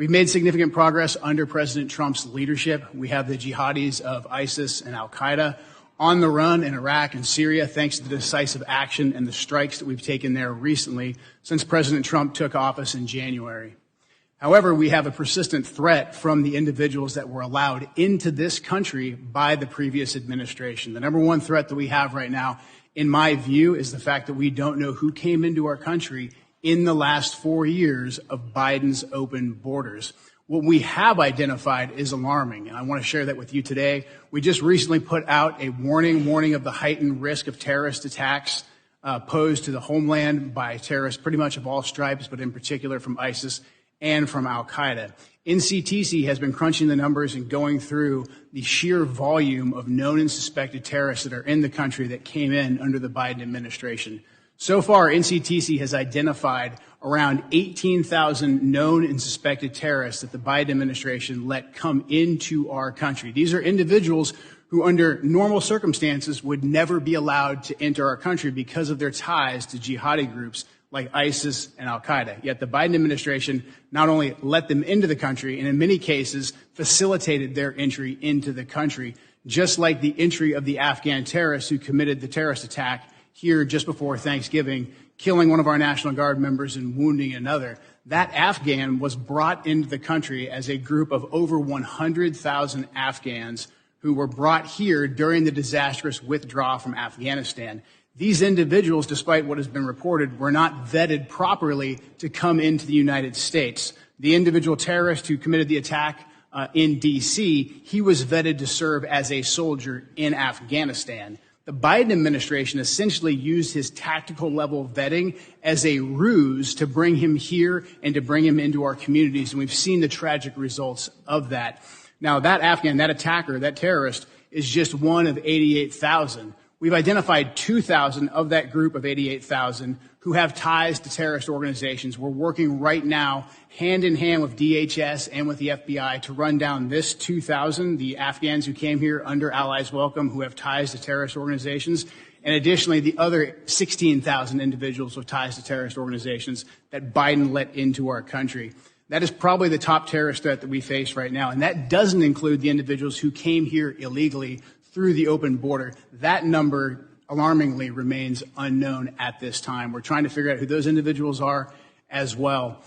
We've made significant progress under President Trump's leadership. We have the jihadis of ISIS and al-Qaeda on the run in Iraq and Syria, thanks to the decisive action and the strikes that we've taken there recently since President Trump took office in January. However, we have a persistent threat from the individuals that were allowed into this country by the previous administration. The number one threat that we have right now, in my view, is the fact that we don't know who came into our country in the last 4 years of Biden's open borders. What we have identified is alarming, and I want to share that with you today. We just recently put out a warning of the heightened risk of terrorist attacks posed to the homeland by terrorists pretty much of all stripes, but in particular from ISIS and from al-Qaeda. NCTC has been crunching the numbers and going through the sheer volume of known and suspected terrorists that are in the country that came in under the Biden administration. So far, NCTC has identified around 18,000 known and suspected terrorists that the Biden administration let come into our country. These are individuals who under normal circumstances would never be allowed to enter our country because of their ties to jihadi groups like ISIS and al-Qaeda. Yet the Biden administration not only let them into the country, and in many cases facilitated their entry into the country, just like the entry of the Afghan terrorists who committed the terrorist attack here just before Thanksgiving, killing one of our National Guard members and wounding another. That Afghan was brought into the country as a group of over 100,000 Afghans who were brought here during the disastrous withdrawal from Afghanistan. These individuals, despite what has been reported, were not vetted properly to come into the United States. The individual terrorist who committed the attack in D.C., he was vetted to serve as a soldier in Afghanistan. The Biden administration essentially used his tactical level vetting as a ruse to bring him here and to bring him into our communities, and we've seen the tragic results of that. Now, that Afghan, that attacker, that terrorist, is just one of 88,000. We've identified 2,000 of that group of 88,000 who have ties to terrorist organizations. We're working right now hand in hand with DHS and with the FBI to run down this 2,000, the Afghans who came here under Allies Welcome who have ties to terrorist organizations, and additionally the other 16,000 individuals with ties to terrorist organizations that Biden let into our country. That is probably the top terrorist threat that we face right now, and that doesn't include the individuals who came here illegally through the open border. That number, alarmingly, remains unknown at this time. We're trying to figure out who those individuals are as well.